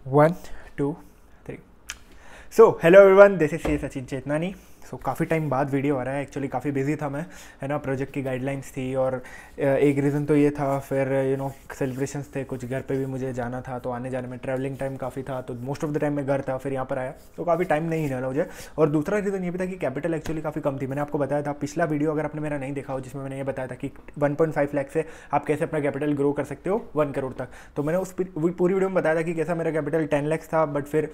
1 2 3 so hello everyone, this is C Sachin Chetnani. So काफ़ी time बाद video आ रहा है। एक्चुअली काफ़ी बिजी था मैं, है ना। प्रोजेक्ट की गाइडलाइंस थी और एक रीज़न तो ये था, फिर सेलिब्रेशंस थे कुछ, घर पे भी मुझे जाना था, तो आने जाने में ट्रैवलिंग टाइम काफ़ी था, तो मोस्ट ऑफ द टाइम मैं घर था, फिर यहाँ पर आया तो काफ़ी टाइम नहीं मिला मुझे। और दूसरा रीज़न ये भी था कि कैपिटल एक्चुअली काफ़ी कम थी। मैंने आपको बताया था पिछला वीडियो, अगर आपने मेरा नहीं देखा हो, जिसमें मैंने ये बताया था कि 1.5 लाख से आप कैसे अपना कैपिटल ग्रो कर सकते हो 1 करोड़ तक। तो मैंने उस पूरी वीडियो में बताया था कि कैसा मेरा कैपिटल 10 लाख था, बट फिर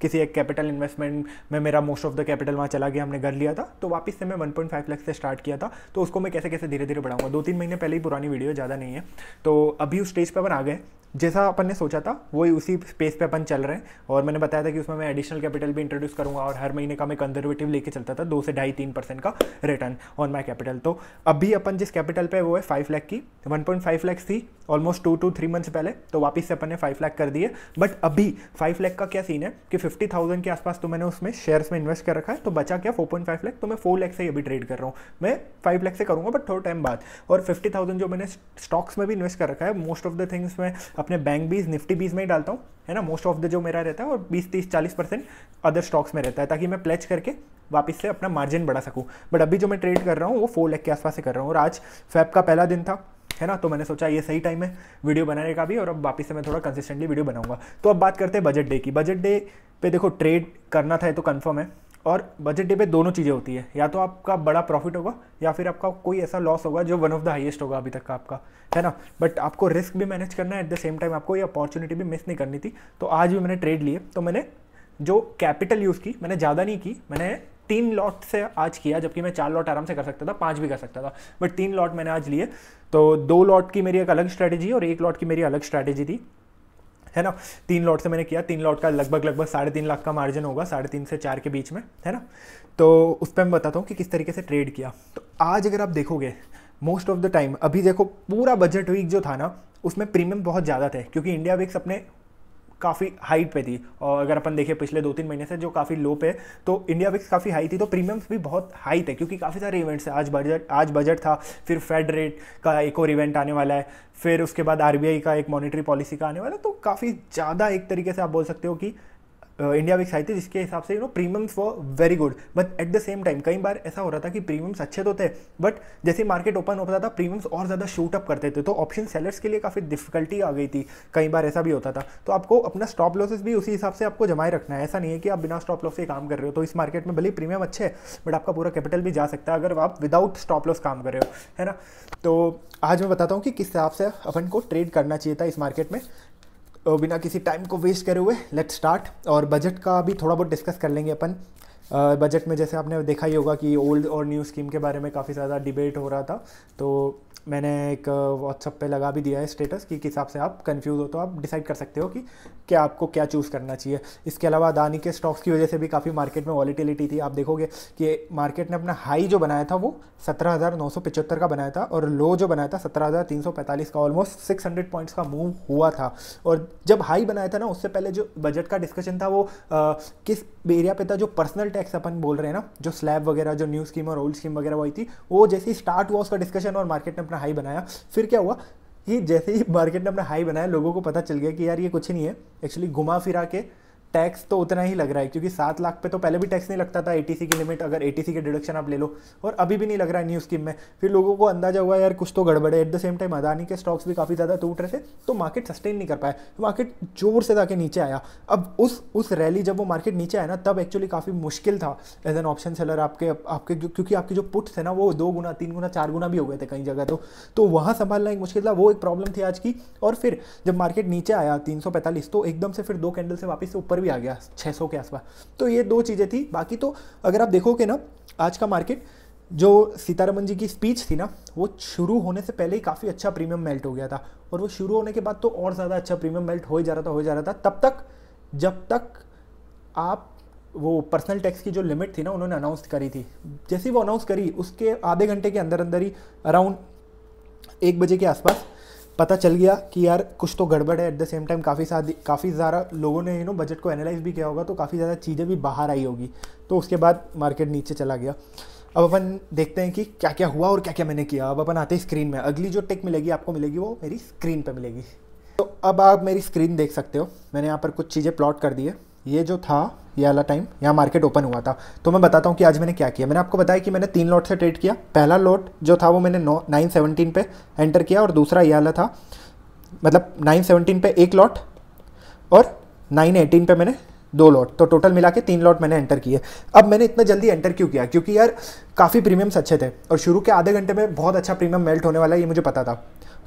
किसी एक कैपिटल इन्वेस्टमेंट में मेरा मोस्ट ऑफ द कैपिटल वहाँ चला गया, हमने घर लिया था, तो वापस से मैं 1.5 लाख से स्टार्ट किया था। तो उसको मैं कैसे कैसे धीरे धीरे बढ़ाऊंगा। 2-3 महीने पहले ही पुरानी वीडियो, ज़्यादा नहीं है। तो अभी उस स्टेज पर अपन आ गए, जैसा अपन ने सोचा था वही उसी स्पेस पे अपन चल रहे हैं। और मैंने बताया था कि उसमें मैं एडिशनल कैपिटल भी इंट्रोड्यूस करूंगा और हर महीने का मैं कंजर्वेटिव लेके चलता था, 2 से 2.5-3% का रिटर्न ऑन माय कैपिटल। तो अभी अपन जिस कैपिटल पे वो है 5 लाख की, 1.5 लाख थी ऑलमोस्ट 2 to 3 मंथ्स पहले, तो वापस से अपन ने 5 लाख कर दिए। बट अभी 5 लाख का क्या सीन है कि 50,000 के आसपास तो मैंने उसमें शेयर्स में इन्वेस्ट कर रखा है, तो बचा क्या 4.5 लाख। तो मैं 4 लाख से अभी ट्रेड कर रहा हूँ। मैं 5 लाख से करूँगा बट थोड़ा टाइम बाद। और 50,000 जो मैंने स्टॉक्स में भी इन्वेस्ट कर रखा है, मोस्ट ऑफ द थिंग्स में अपने बैंक बीज निफ्टी बीज में ही डालता हूँ, है ना। मोस्ट ऑफ द जो मेरा रहता है, और 20-30-40% अदर स्टॉक्स में रहता है, ताकि मैं प्लेज करके वापस से अपना मार्जिन बढ़ा सकूँ। बट अभी जो मैं ट्रेड कर रहा हूँ वो 4 लाख के आसपास से कर रहा हूँ। और आज फैब का पहला दिन था, है ना, तो मैंने सोचा ये सही टाइम है वीडियो बनाने का भी, और अब वापस से मैं थोड़ा कंसिस्टेंटली वीडियो बनाऊंगा। तो अब बात करते हैं बजट डे की। बजट डे पे देखो, ट्रेड करना था ये तो कंफर्म है। और बजट डे पे दोनों चीज़ें होती है, या तो आपका बड़ा प्रॉफिट होगा या फिर आपका कोई ऐसा लॉस होगा जो वन ऑफ द हाईएस्ट होगा अभी तक का आपका, है ना। बट आपको रिस्क भी मैनेज करना है, एट द सेम टाइम आपको ये अपॉर्चुनिटी भी मिस नहीं करनी थी। तो आज भी मैंने ट्रेड लिए, तो मैंने जो कैपिटल यूज़ की, मैंने ज़्यादा नहीं की, मैंने 3 लॉट से आज किया, जबकि मैं 4 लॉट आराम से कर सकता था, 5 भी कर सकता था, बट 3 लॉट मैंने आज लिए। तो 2 लॉट की मेरी एक अलग स्ट्रैटेजी और 1 लॉट की मेरी अलग स्ट्रैटेजी थी, है ना। 3 लॉट से मैंने किया। 3 लॉट का लगभग 3.5 लाख का मार्जिन होगा, 3.5 से 4 के बीच में, है ना। तो उस पर मैं बताता हूँ कि किस तरीके से ट्रेड किया। तो आज अगर आप देखोगे, मोस्ट ऑफ द टाइम अभी देखो, पूरा बजट वीक जो था ना, उसमें प्रीमियम बहुत ज़्यादा थे, क्योंकि इंडिया विक्स अपने काफ़ी हाइट पे थी। और अगर अपन देखें पिछले 2-3 महीने से जो काफ़ी लो पे, तो इंडिया विक्स काफ़ी हाई थी, तो प्रीमियम्स भी बहुत हाई थे, क्योंकि काफ़ी सारे इवेंट्स है। आज बजट था, फिर फेड रेट का एक और इवेंट आने वाला है, फिर उसके बाद आरबीआई का एक मॉनेटरी पॉलिसी का आने वाला है। तो काफ़ी ज़्यादा एक तरीके से आप बोल सकते हो कि इंडिया विक्स आई थी, जिसके हिसाब से प्रीमियम्स वो very good. But at the same time कई बार ऐसा हो रहा था कि प्रीमियम्स अच्छे तो थे, बट जैसे मार्केट ओपन होता था प्रीमियम्स और ज़्यादा शूट अप करते थे, तो ऑप्शन सेलर्स के लिए काफ़ी डिफिकल्टी आ गई थी। कई बार ऐसा भी होता था। तो आपको अपना स्टॉप लॉसेस भी उसी हिसाब से आपको जमाए रखना है। ऐसा नहीं है कि आप बिना स्टॉप लॉस से काम कर रहे हो। तो इस मार्केट में भले ही प्रीमियम अच्छे है, बट आपका पूरा कैपिटल भी जा सकता है अगर आप विदाउट स्टॉप लॉस काम कर रहे हो, है ना। तो आज मैं बताता हूँ कि किस हिसाब से अपन को ट्रेड करना चाहिए था इस मार्केट में, बिना किसी टाइम को वेस्ट करे हुए। Let's start. और बजट का भी थोड़ा बहुत डिस्कस कर लेंगे अपन। बजट में जैसे आपने देखा ही होगा कि ओल्ड और न्यू स्कीम के बारे में काफ़ी ज़्यादा डिबेट हो रहा था, तो मैंने एक व्हाट्सअप पे लगा भी दिया है स्टेटस कि किस हिसाब से आप कंफ्यूज हो तो आप डिसाइड कर सकते हो कि क्या आपको क्या चूज़ करना चाहिए। इसके अलावा अदानी के स्टॉक्स की वजह से भी काफ़ी मार्केट में वॉलीटिलिटी थी। आप देखोगे कि मार्केट ने अपना हाई जो बनाया था वो 17,975 का बनाया था, और लो जो बनाया था 17,345 का। ऑलमोस्ट 600 पॉइंट्स का मूव हुआ था। और जब हाई बनाया था ना, उससे पहले जो बजट का डिस्कशन था वो किस एरिया पे था, जो पर्सनल टैक्स अपन बोल रहे हैं ना, जो स्लैब वगैरह, जो न्यू स्कीम और ओल्ड स्कीम वगैरह वही थी, वो जैसे ही स्टार्ट हुआ उसका डिस्कशन और मार्केट ने अपना हाई बनाया। फिर क्या हुआ कि जैसे ही मार्केट ने अपना हाई बनाया, लोगों को पता चल गया कि यार ये कुछ नहीं है, एक्चुअली घुमा फिरा के टैक्स तो उतना ही लग रहा है, क्योंकि 7 लाख पे तो पहले भी टैक्स नहीं लगता था, एटीसी की लिमिट, अगर एटीसी के डिडक्शन आप ले लो, और अभी भी नहीं लग रहा है न्यू स्कीम में। फिर लोगों को अंदाजा हुआ यार कुछ तो गड़बड़ है। At the same time Adani के स्टॉक्स भी काफ़ी ज़्यादा टूट रहे थे, तो मार्केट सस्टेन नहीं कर पाया, मार्केट जोर से जाके नीचे आया। अब उस रैली जब वो मार्केट नीचे आया ना, तब एक्चुअली काफ़ी मुश्किल था एज एन ऑप्शन सेलर आपके क्योंकि आपके जो पुट्स थे ना वो 2 गुना 3 गुना 4 गुना भी हो गए थे कई जगह। तो वहाँ संभालना एक मुश्किल था, वो एक प्रॉब्लम थी आज की। और फिर जब मार्केट नीचे आया 345, तो एकदम से फिर 2 कैंडल से वापस से ऊपर भी आ गया 600 के आसपास। तो ये 2 चीज़ें थी। बाकी तो अगर आप देखोगे ना, आज का मार्केट, जो सीतारमन जी की स्पीच थी ना, वो शुरू होने से पहले ही काफ़ी अच्छा प्रीमियम मेल्ट हो गया था, और वो शुरू होने के बाद तो और ज़्यादा अच्छा प्रीमियम मेल्ट हो ही जा रहा था तब तक जब तक आप वो पर्सनल टैक्स की जो लिमिट थी ना उन्होंने अनाउंस करी थी। जैसे ही वो अनाउंस करी, उसके आधे घंटे के अंदर अंदर ही अराउंड 1 बजे के आसपास पता चल गया कि यार कुछ तो गड़बड़ है। एट द सेम टाइम काफ़ी ज़्यादा लोगों ने बजट को एनालाइज भी किया होगा, तो काफ़ी ज़्यादा चीज़ें भी बाहर आई होगी। तो उसके बाद मार्केट नीचे चला गया। अब अपन देखते हैं कि क्या क्या हुआ और क्या क्या मैंने किया। अब अपन आते हैं स्क्रीन में। अगली जो टिक मिलेगी आपको मिलेगी वो मेरी स्क्रीन पे मिलेगी। तो अब आप मेरी स्क्रीन देख सकते हो, मैंने यहाँ पर कुछ चीज़ें प्लॉट कर दी है। ये जो था ये वाला टाइम यहाँ मार्केट ओपन हुआ था, तो मैं बताता हूँ कि आज मैंने क्या किया। मैंने आपको बताया कि मैंने 3 लॉट से ट्रेड किया। पहला लॉट जो था वो मैंने 917 पे एंटर किया, और दूसरा ये वाला था, मतलब 917 पे एक लॉट और 918 पे मैंने 2 लॉट, तो टोटल मिला के 3 लॉट मैंने एंटर किए। अब मैंने इतना जल्दी एंटर क्यों किया? क्योंकि यार काफ़ी प्रीमियम्स अच्छे थे और शुरू के आधे घंटे में बहुत अच्छा प्रीमियम मेल्ट होने वाला है, ये मुझे पता था।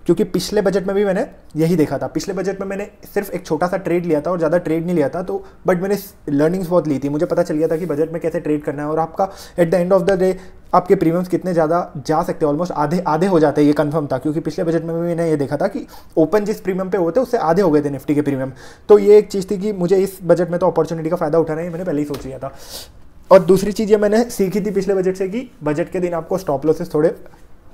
क्योंकि पिछले बजट में भी मैंने यही देखा था। पिछले बजट में मैंने सिर्फ एक छोटा सा ट्रेड लिया था और ज़्यादा ट्रेड नहीं लिया था, तो बट मैंने लर्निंग्स बहुत ली थी। मुझे पता चल गया था कि बजट में कैसे ट्रेड करना है, और आपका at the end of the day आपके प्रीमियम्स कितने ज़्यादा जा सकते हैं, ऑलमोस्ट आधे आधे हो जाते हैं, ये कंफर्म था। क्योंकि पिछले बजट में भी मैंने ये देखा था कि ओपन जिस प्रीमियम पे होते उससे आधे हो गए थे निफ्टी के प्रीमियम। तो ये एक चीज़ थी कि मुझे इस बजट में तो अपॉर्चुनिटी का फ़ायदा उठाना है, मैंने पहले ही सोच लिया था। और दूसरी चीज़ ये मैंने सीखी थी पिछले बजट से कि बजट के दिन आपको स्टॉप लॉसेस थोड़े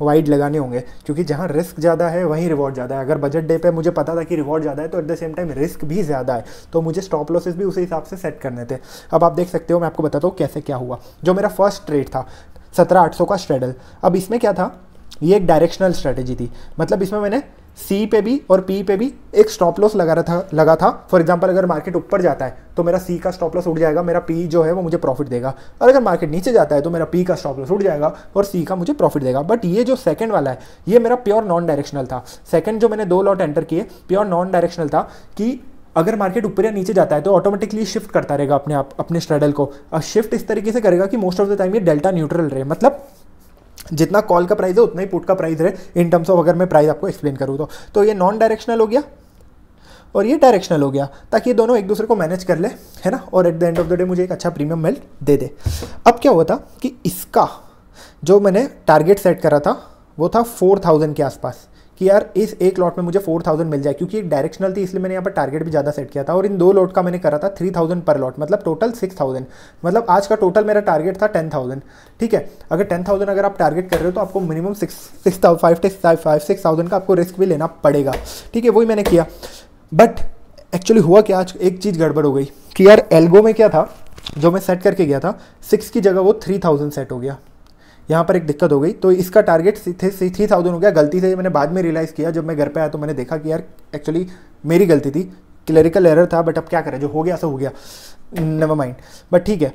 वाइड लगाने होंगे, क्योंकि जहाँ रिस्क ज़्यादा है वहीं रिवॉर्ड ज़्यादा है। अगर बजट डे पे मुझे पता था कि रिवॉर्ड ज़्यादा है, तो at the same time risk भी ज़्यादा है, तो मुझे स्टॉप लॉसेस भी उसी हिसाब से सेट करने थे। अब आप देख सकते हो, मैं आपको बताता हूँ कैसे क्या हुआ। जो मेरा फर्स्ट ट्रेड था 17800 का स्ट्रेडल, अब इसमें क्या था, ये एक डायरेक्शनल स्ट्रेटेजी थी। मतलब इसमें मैंने सी पे भी और पी पे भी एक स्टॉप लॉस लगा था। फॉर एग्जांपल अगर मार्केट ऊपर जाता है तो मेरा सी का स्टॉप लॉस उठ जाएगा, मेरा पी जो है वो मुझे प्रॉफिट देगा। और अगर मार्केट नीचे जाता है तो मेरा पी का स्टॉप लॉस उठ जाएगा और सी का मुझे प्रॉफिट देगा। बट ये जो सेकंड वाला है ये मेरा प्योर नॉन डायरेक्शनल था। सेकंड जो मैंने 2 लॉट एंटर किए प्योर नॉन डायरेक्शनल था कि अगर मार्केट ऊपर या नीचे जाता है तो ऑटोमेटिकली शिफ्ट करता रहेगा अपने आप अपने स्ट्रेडल को। शिफ्ट इस तरीके से करेगा कि मोस्ट ऑफ द टाइम ये डेल्टा न्यूट्रल रहे, मतलब जितना कॉल का प्राइस है उतना ही पुट का प्राइस है इन टर्म्स ऑफ, अगर मैं प्राइस आपको एक्सप्लेन करूँ तो ये नॉन डायरेक्शनल हो गया और ये डायरेक्शनल हो गया, ताकि ये दोनों एक दूसरे को मैनेज कर ले, है ना, और at the end of the day मुझे एक अच्छा प्रीमियम मेल्ट दे दे। अब क्या हुआ था कि इसका जो मैंने टारगेट सेट करा था वो था 4000 के आसपास, कि यार इस एक लॉट में मुझे 4000 मिल जाए, क्योंकि एक डायरेक्शनल थी इसलिए मैंने यहाँ पर टारगेट भी ज़्यादा सेट किया था। और इन 2 लॉट का मैंने करा था 3000 पर लॉट, मतलब टोटल 6000। मतलब आज का टोटल मेरा टारगेट था 10000। ठीक है, अगर 10000 अगर आप टारगेट कर रहे हो तो आपको मिनिमम 6,000 का आपको रिस्क भी लेना पड़ेगा। ठीक है, वही मैंने किया। बट एक्चुअली हुआ क्या, आज एक चीज़ गड़बड़ हो गई कि यार एल्गो में क्या था, जो मैं सेट करके गया था 6 की जगह वो 3000 सेट हो गया। यहाँ पर एक दिक्कत हो गई, तो इसका टारगेट 3000 हो गया। गलती से मैंने बाद में रियलाइज़ किया, जब मैं घर पे आया तो मैंने देखा कि यार एक्चुअली मेरी गलती थी, क्लरिकल एरर था। बट अब क्या करें, जो हो गया सो हो गया, नेवर माइंड। बट ठीक है,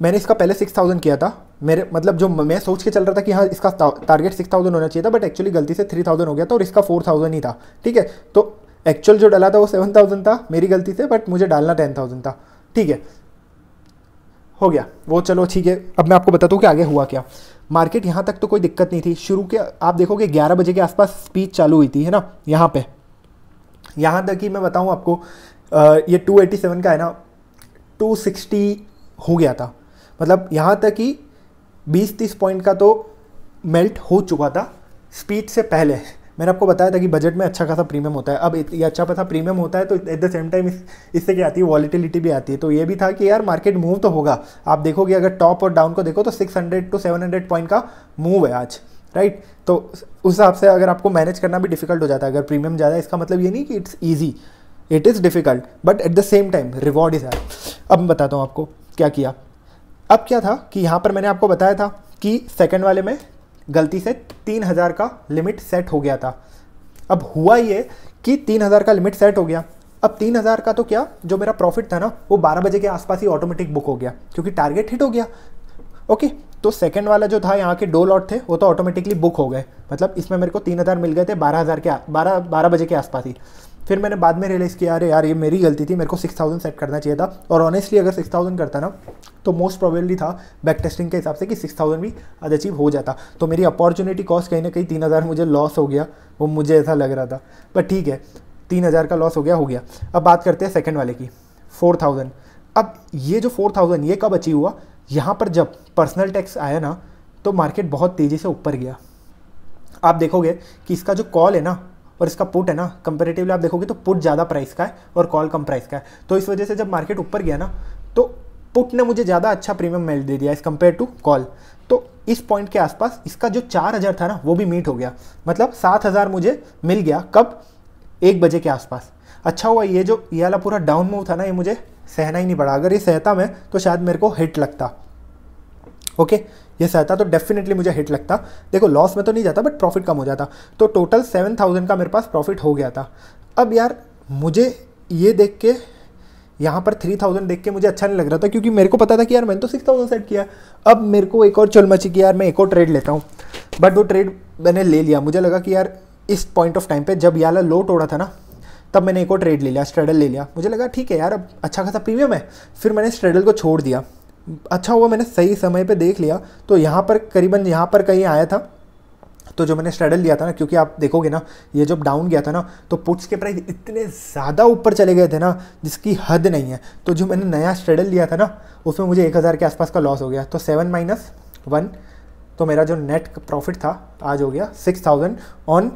मैंने इसका पहले 6000 किया था। मेरे मतलब जो मैं सोच के चल रहा था कि हाँ इसका टारगेट 6000 होना चाहिए था, बट एक्चुअली गलती से 3000 हो गया था और इसका 4000 ही था। ठीक है, तो एक्चुअल जो डाला था वो 7000 था मेरी गलती से, बट मुझे डालना 10000 था। ठीक है, हो गया वो, चलो ठीक है। अब मैं आपको बताता हूँ कि आगे हुआ क्या। मार्केट यहाँ तक तो कोई दिक्कत नहीं थी। शुरू के आप देखोगे 11 बजे के आसपास स्पीच चालू हुई थी, है ना, यहाँ पे। यहाँ तक कि मैं बताऊँ आपको ये 287 का है ना 260 हो गया था। मतलब यहाँ तक कि 20-30 पॉइंट का तो मेल्ट हो चुका था स्पीच से पहले। मैंने आपको बताया था कि बजट में अच्छा खासा प्रीमियम होता है। अब ये अच्छा खासा प्रीमियम होता है तो एट द सेम टाइम इससे क्या आती है, वॉलिटिलिटी भी आती है। तो ये भी था कि यार मार्केट मूव तो होगा। आप देखोगे अगर टॉप और डाउन को देखो तो 600 to 700 पॉइंट का मूव है आज, राइट। तो उस हिसाब से अगर आपको मैनेज करना भी डिफिकल्ट हो जाता है अगर प्रीमियम ज़्यादा है। इसका मतलब ये नहीं कि it's easy, it is difficult, but at the same time reward is high. अब मैं बताता हूँ आपको क्या किया। अब क्या था कि यहाँ पर मैंने आपको बताया था कि सेकेंड वाले में गलती से 3000 का लिमिट सेट हो गया था। अब हुआ ये कि 3000 का लिमिट सेट हो गया। अब 3000 का तो क्या, जो मेरा प्रॉफिट था ना वो 12 बजे के आसपास ही ऑटोमेटिक बुक हो गया, क्योंकि टारगेट हिट हो गया। ओके, तो सेकंड वाला जो था यहाँ के 2 लॉट थे वो तो ऑटोमेटिकली बुक हो गए। मतलब इसमें मेरे को 3000 मिल गए थे 12 बजे के आसपास ही। फिर मैंने बाद में रियलाइज़ किया अरे यार ये मेरी गलती थी, मेरे को 6000 सेट करना चाहिए था। और ऑनेस्टली अगर 6000 करता ना तो मोस्ट प्रोबेबली था बैक टेस्टिंग के हिसाब से कि 6000 भी आज अचीव हो जाता। तो मेरी अपॉर्चुनिटी कॉस्ट कहीं ना कहीं 3000 मुझे लॉस हो गया, वो मुझे ऐसा लग रहा था। बट ठीक है, 3000 का लॉस हो गया। अब बात करते हैं सेकेंड वाले की, 4000। अब ये जो 4000 ये कब अचीव हुआ, यहाँ पर जब पर्सनल टैक्स आया ना तो मार्केट बहुत तेज़ी से ऊपर गया। आप देखोगे कि इसका जो कॉल है ना और इसका पुट है ना, कंपेरेटिवली आप देखोगे तो पुट ज़्यादा प्राइस का है और कॉल कम प्राइस का है। तो इस वजह से जब मार्केट ऊपर गया ना तो पुट ने मुझे ज़्यादा अच्छा प्रीमियम मेल्ट दे दिया एज़ कम्पेयर टू कॉल। तो इस पॉइंट के आसपास इसका जो 4000 था ना वो भी मीट हो गया। मतलब 7000 मुझे मिल गया कब, 1 बजे के आसपास। अच्छा हुआ ये जो ये वाला पूरा डाउन मूव था ना ये मुझे सहना ही नहीं पड़ा। अगर ये सहता मैं तो शायद मेरे को हिट लगता। ओके, ये सहता तो डेफिनेटली मुझे हिट लगता। देखो लॉस में तो नहीं जाता बट प्रॉफिट कम हो जाता। तो टोटल 7000 का मेरे पास प्रॉफिट हो गया था। अब यार मुझे ये देख के यहाँ पर 3000 देख के मुझे अच्छा नहीं लग रहा था, क्योंकि मेरे को पता था कि यार मैंने तो 6000 सेट किया। अब मेरे को एक और चल मची कि यार मैं एक और ट्रेड लेता हूँ, बट वो ट्रेड मैंने ले लिया। मुझे लगा कि यार इस पॉइंट ऑफ टाइम पे जब ये वाला लो तोड़ा था ना, तब मैंने एक और ट्रेड ले लिया, स्ट्रेडल ले लिया। मुझे लगा ठीक है यार अब अच्छा खासा प्रीमियम है, फिर मैंने स्ट्रेडल को छोड़ दिया। अच्छा हुआ मैंने सही समय पे देख लिया, तो यहाँ पर करीबन यहाँ पर कहीं आया था। तो जो मैंने स्ट्रेडल लिया था ना, क्योंकि आप देखोगे ना ये जब डाउन गया था ना, तो पुट्स के प्राइस इतने ज़्यादा ऊपर चले गए थे ना जिसकी हद नहीं है। तो जो मैंने नया स्ट्रेडल लिया था ना, उसमें मुझे 1000 के आसपास का लॉस हो गया। तो 7 - 1, तो मेरा जो नेट प्रॉफिट था आज हो गया 6000 ऑन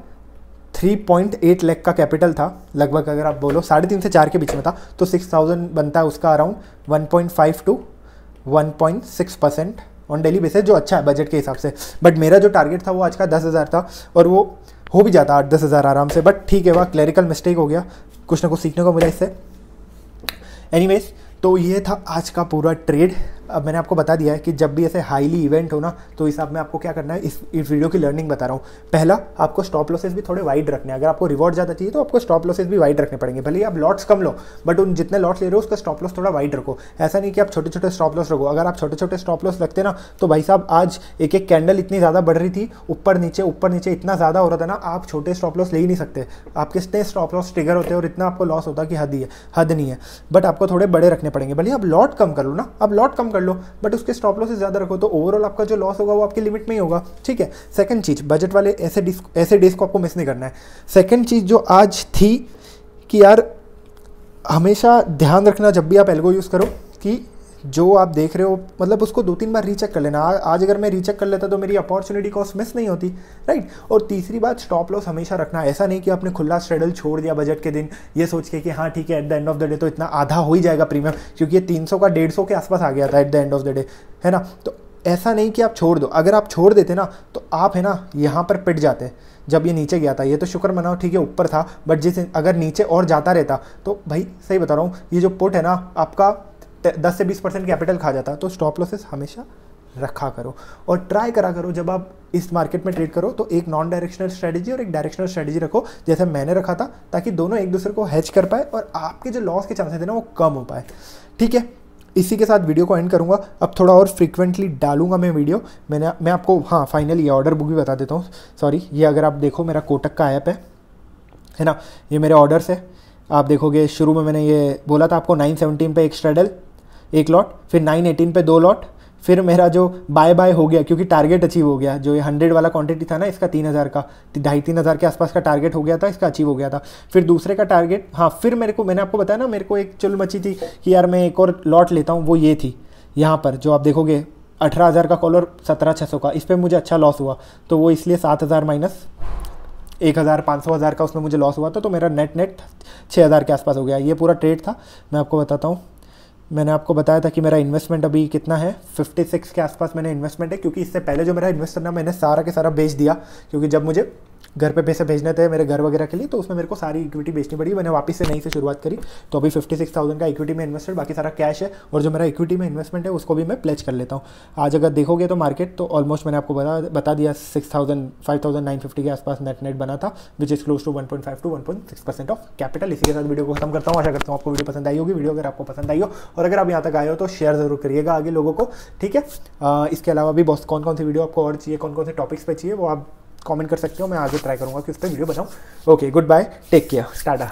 3.8 लाख का कैपिटल था लगभग। अगर आप बोलो 3.5 से 4 के बीच में था, तो 6000 बनता है उसका around 1.5 to 1.6% on daily basis, जो अच्छा है बजट के हिसाब से। बट मेरा जो टारगेट था वो आज का 10,000 था, और वो हो भी जाता 8-10 हज़ार आराम से। बट ठीक है, वह क्लरिकल मिस्टेक हो गया, कुछ ना कुछ सीखने को मिला इससे। एनीवेज, तो ये था आज का पूरा ट्रेड। अब मैंने आपको बता दिया है कि जब भी ऐसे हाईली इवेंट हो ना, तो इस हिसाब में आपको क्या करना है, इस वीडियो की लर्निंग बता रहा हूँ। पहला, आपको स्टॉप लॉसेस भी थोड़े वाइड रखने हैं। अगर आपको रिवॉर्ड ज़्यादा चाहिए तो आपको स्टॉप लॉसेस भी वाइड रखने पड़ेंगे। भले ही आप लॉट्स कम लो, बट उन जितने लॉट्स ले रहे हो उसका स्टॉप लॉस थोड़ा वाइड रखो। ऐसा नहीं कि आप छोटे छोटे स्टॉप लॉस रखो। अगर आप छोटे छोटे स्टॉप लॉस रखते ना, तो भाई साहब आज एक एक कैंडल इतनी ज़्यादा बढ़ रही थी, ऊपर नीचे इतना ज़्यादा हो रहा था ना, आप छोटे स्टॉप लॉस ले ही नहीं सकते। आपके इतने स्टॉप लॉस ट्रिगर होते हैं और इतना आपको लॉस होता कि हद नहीं है। बट आपको थोड़े बड़े रखने पड़ेंगे। भले आप लॉट कम कर लो ना, आप लॉट कम कर लो, बट उसके स्टॉप लॉस ज़्यादा रखो, तो ओवरऑल आपका जो लॉस होगा वो आपकी लिमिट में ही होगा। ठीक है। सेकंड चीज़, बजट वाले ऐसे डेज को आपको मिस नहीं करना है। सेकंड चीज़ जो आज थी कि यार हमेशा ध्यान रखना जब भी आप एल्गो यूज़ करो कि जो आप देख रहे हो मतलब उसको 2-3 बार रीचेक कर लेना। आज अगर मैं रीचेक कर लेता तो मेरी अपॉर्चुनिटी कॉस्ट मिस नहीं होती, राइट। और तीसरी बात, स्टॉप लॉस हमेशा रखना। ऐसा नहीं कि आपने खुला स्ट्रेडल छोड़ दिया बजट के दिन ये सोच के कि हाँ ठीक है, at the end of the day तो इतना आधा हो ही जाएगा प्रीमियम, क्योंकि ये 300 का 150 के आसपास आ गया था at the end of the day, है ना। तो ऐसा नहीं कि आप छोड़ दो। अगर आप छोड़ देते ना तो आप है ना यहाँ पर पिट जाते जब ये नीचे गया था। ये तो शुक्र मनाओ ठीक है ऊपर था, बट अगर नीचे और जाता रहता तो भाई सही बता रहा हूँ, ये जो पुट है ना आपका 10 से 20% कैपिटल खा जाता। तो स्टॉप लॉसेस हमेशा रखा करो और ट्राई करा करो जब आप इस मार्केट में ट्रेड करो तो एक नॉन डायरेक्शनल स्ट्रेटजी और एक डायरेक्शनल स्ट्रेटजी रखो, जैसे मैंने रखा था, ताकि दोनों एक दूसरे को हैच कर पाए और आपके जो लॉस के चांसेस है ना वो कम हो पाए। ठीक है, इसी के साथ वीडियो को एंड करूँगा। अब थोड़ा और फ्रीक्वेंटली डालूंगा मैं वीडियो। मैं आपको हाँ फाइनली ये ऑर्डर बुक भी बता देता हूँ। सॉरी, ये अगर आप देखो मेरा कोटक का ऐप है ना, ये मेरे ऑर्डर्स है। आप देखोगे शुरू में मैंने ये बोला था आपको 917 पे एक स्ट्रेडल एक लॉट, फिर 918 पे 2 लॉट, फिर मेरा जो बाय हो गया क्योंकि टारगेट अचीव हो गया। जो ये 100 वाला क्वांटिटी था ना इसका 3000 का 2,500-3,000 के आसपास का टारगेट हो गया था, इसका अचीव हो गया था। फिर दूसरे का टारगेट हाँ, फिर मैंने आपको बताया ना मेरे को एक चुल मची थी कि यार मैं एक और लॉट लेता हूँ, वो ये थी यहाँ पर जो आप देखोगे 18,000 का कॉल और 17,600 का। इस पर मुझे अच्छा लॉस हुआ, तो वो इसलिए 7,000 माइनस 1,500 का उसमें मुझे लॉस हुआ था। तो मेरा नेट 6,000 के आसपास हो गया। ये पूरा ट्रेड था। मैं आपको बताता हूँ, मैंने आपको बताया था कि मेरा इन्वेस्टमेंट अभी कितना है, 56 के आसपास मैंने इन्वेस्टमेंट है। क्योंकि इससे पहले जो मेरा इन्वेस्ट करना मैंने सारा के सारा बेच दिया, क्योंकि जब मुझे घर पे पैसे भेजने थे मेरे घर वगैरह के लिए, तो उसमें मेरे को सारी इक्विटी बेचनी पड़ी। मैंने वापस से नई से शुरुआत करी, तो अभी 56,000 का इक्विटी में इन्वेस्टेड, बाकी सारा कैश है। और जो मेरा इक्विटी में इन्वेस्टमेंट है उसको भी मैं प्लेज कर लेता हूँ। आज अगर देखोगे तो मार्केट तो ऑलमोस्ट मैंने आपको बता दिया 5,950 के आसपास नेट बना था, which is close to 1.5 to 1.6% of capital. इसी के साथ वीडियो को खत्म करता हूँ। आशा करता हूँ आपको वीडियो पसंद आई होगी। वीडियो अगर आपको पसंद आई हो और अगर आप यहाँ तक आए हो तो शेयर जरूर करिएगा आगे लोगों को, ठीक है। इसके अलावा भी बहुत कौन सी वीडियो आपको और चाहिए, कौन से टॉपिक्स पे चाहिए, वो आप कमेंट कर सकते हो। मैं आगे ट्राई करूँगा कि उस पर वीडियो बनाऊँ। Okay, goodbye, take care, Tata.